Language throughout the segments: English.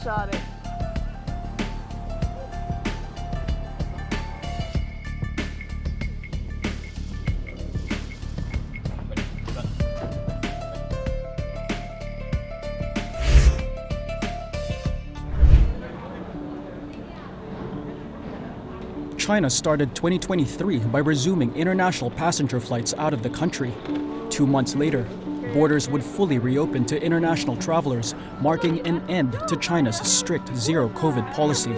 shot it. China started 2023 by resuming international passenger flights out of the country. 2 months later, borders would fully reopen to international travelers, marking an end to China's strict zero-COVID policy.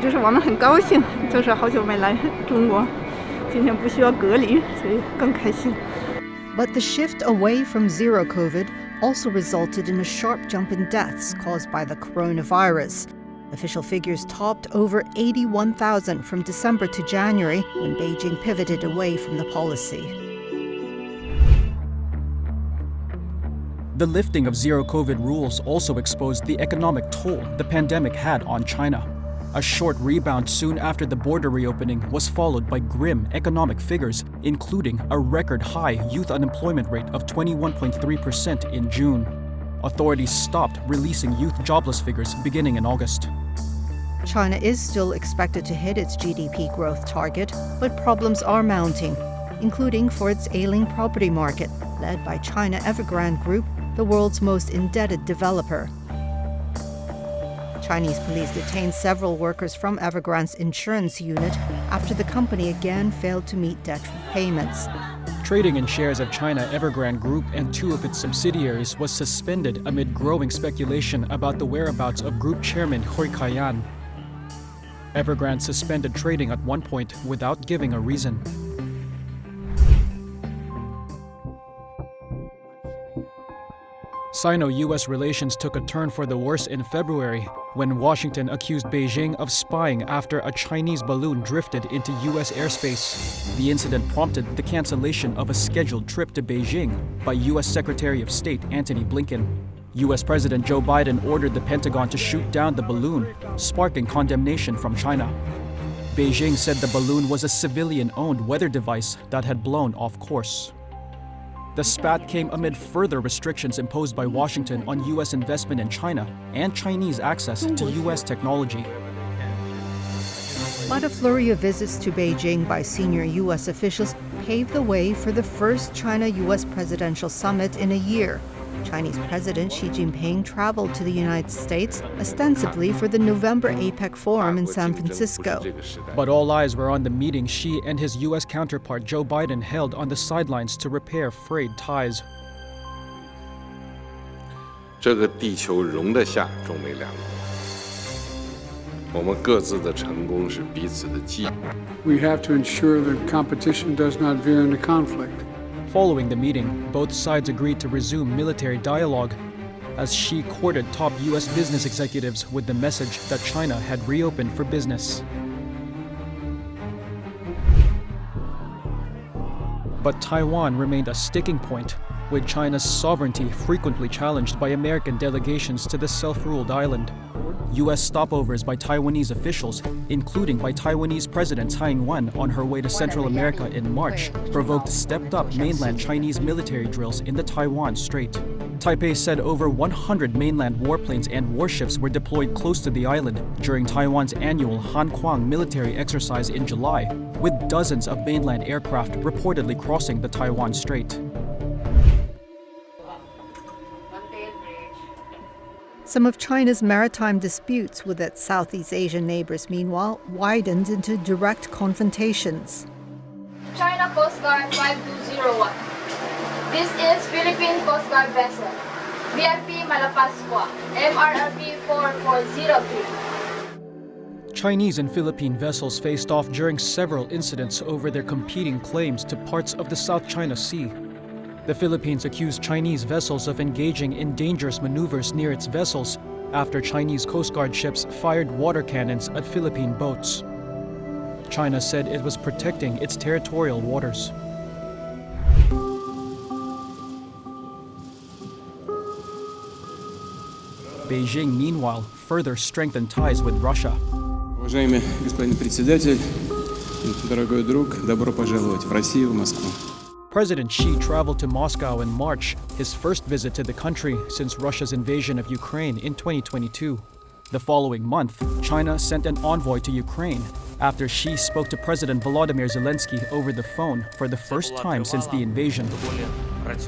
就是我们很高兴，就是好久没来中国，今天不需要隔离，所以更开心。 But the shift away from zero COVID also resulted in a sharp jump in deaths caused by the coronavirus. Official figures topped over 81,000 from December to January when Beijing pivoted away from the policy. The lifting of zero-COVID rules also exposed the economic toll the pandemic had on China. A short rebound soon after the border reopening was followed by grim economic figures, including a record-high youth unemployment rate of 21.3% in June. Authorities stopped releasing youth jobless figures beginning in August. China is still expected to hit its GDP growth target, but problems are mounting, including for its ailing property market, led by China Evergrande Group, the world's most indebted developer. Chinese police detained several workers from Evergrande's insurance unit after the company again failed to meet debt repayments. Trading in shares of China Evergrande Group and 2 of its subsidiaries was suspended amid growing speculation about the whereabouts of Group Chairman Hui Kaiyan. Evergrande suspended trading at one point without giving a reason. Sino-US relations took a turn for the worse in February when Washington accused Beijing of spying after a Chinese balloon drifted into US airspace. The incident prompted the cancellation of a scheduled trip to Beijing by US Secretary of State Antony Blinken. US President Joe Biden ordered the Pentagon to shoot down the balloon, sparking condemnation from China. Beijing said the balloon was a civilian-owned weather device that had blown off course. The spat came amid further restrictions imposed by Washington on US investment in China and Chinese access to US technology. But a flurry of visits to Beijing by senior US officials paved the way for the first China-US presidential summit in a year. Chinese President Xi Jinping traveled to the United States ostensibly for the November APEC forum in San Francisco. But all eyes were on the meeting Xi and his US counterpart Joe Biden held on the sidelines to repair frayed ties. 这个地球容得下中美两国，我们各自的成功是彼此的机遇。 We have to ensure that competition does not veer into conflict. Following the meeting, both sides agreed to resume military dialogue as Xi courted top US business executives with the message that China had reopened for business. But Taiwan remained a sticking point, with China's sovereignty frequently challenged by American delegations to the self-ruled island. US stopovers by Taiwanese officials, including by Taiwanese President Tsai Ing-wen on her way to Central America in March, provoked stepped-up mainland Chinese military drills in the Taiwan Strait. Taipei said over 100 mainland warplanes and warships were deployed close to the island during Taiwan's annual Hankuang military exercise in July, with dozens of mainland aircraft reportedly crossing the Taiwan Strait. Some of China's maritime disputes with its Southeast Asian neighbors, meanwhile, widened into direct confrontations. China Coast Guard 5201. This is Philippine Coast Guard vessel, VIP Malapascua, MRLP 4403. Chinese and Philippine vessels faced off during several incidents over their competing claims to parts of the South China Sea. The Philippines accused Chinese vessels of engaging in dangerous maneuvers near its vessels after Chinese Coast Guard ships fired water cannons at Philippine boats. China said it was protecting its territorial waters. Beijing, meanwhile, further strengthened ties with Russia. Уважаемый господин председатель, дорогой друг, добро пожаловать в Россию, в Москву. President Xi traveled to Moscow in March, his first visit to the country since Russia's invasion of Ukraine in 2022. The following month, China sent an envoy to Ukraine after Xi spoke to President Volodymyr Zelensky over the phone for the first time since the invasion.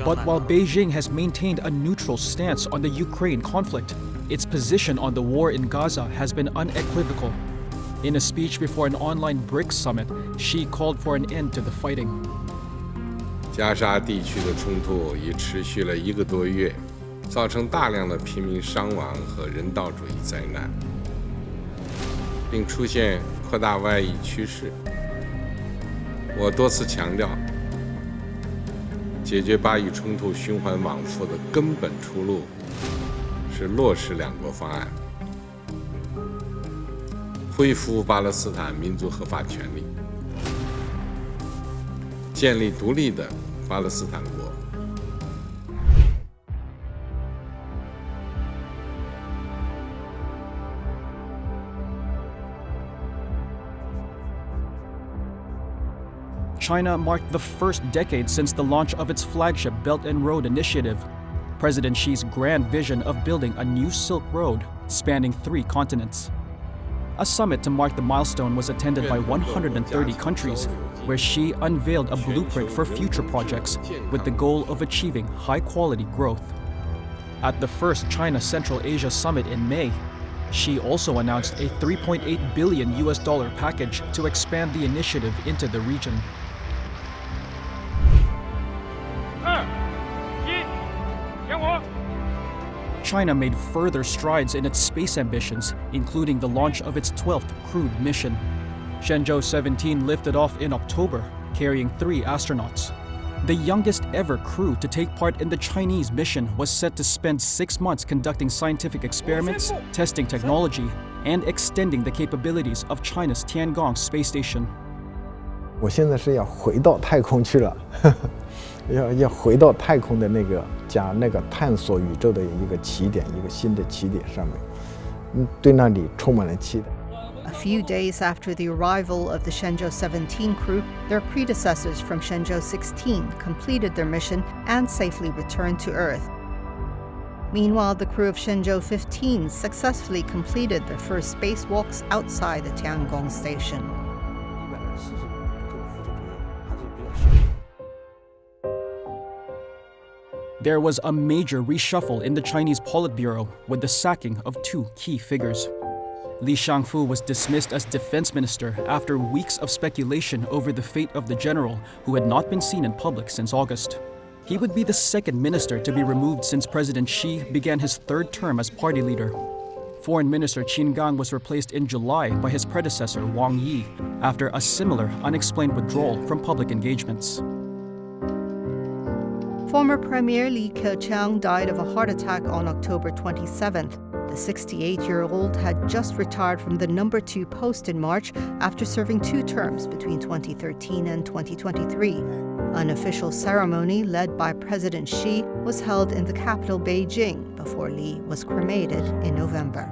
But while Beijing has maintained a neutral stance on the Ukraine conflict, its position on the war in Gaza has been unequivocal. In a speech before an online BRICS summit, Xi called for an end to the fighting. 加沙地区的冲突已持续了1个多月，造成大量的平民伤亡和人道主义灾难，并出现扩大外溢趋势。我多次强调，解决巴以冲突循环往复的根本出路是落实两国方案，恢复巴勒斯坦民族合法权利，建立独立的巴勒斯坦国。China marked the first decade since the launch of its flagship Belt and Road Initiative, President Xi's grand vision of building a new Silk Road spanning 3 continents. A summit to mark the milestone was attended by 130 countries, where Xi unveiled a blueprint for future projects with the goal of achieving high-quality growth. At the first China Central Asia Summit in May, Xi also announced a $3.8 billion package to expand the initiative into the region. China made further strides in its space ambitions, including the launch of its 12th crewed mission. Shenzhou 17 lifted off in October, carrying 3 astronauts. The youngest ever crew to take part in the Chinese mission was set to spend 6 months conducting scientific experiments, testing technology, and extending the capabilities of China's Tiangong space station. 我现在是要回到太空去了，要回到太空的那个探索宇宙的一个起点，一个新的起点上面，对那里充满了期待。 A few days after the arrival of the Shenzhou 17 crew, their predecessors from Shenzhou 16 completed their mission and safely returned to Earth. Meanwhile, the crew of Shenzhou 15 successfully completed their first spacewalks outside the Tiangong station. There was a major reshuffle in the Chinese Politburo with the sacking of 2 key figures. Li Shangfu was dismissed as defense minister after weeks of speculation over the fate of the general who had not been seen in public since August. He would be the second minister to be removed since President Xi began his 3rd term as party leader. Foreign Minister Qin Gang was replaced in July by his predecessor Wang Yi after a similar unexplained withdrawal from public engagements. Former Premier Li Keqiang died of a heart attack on October 27th. The 68-year-old had just retired from the No. 2 post in March after serving 2 terms between 2013 and 2023. An official ceremony led by President Xi was held in the capital Beijing before Li was cremated in November.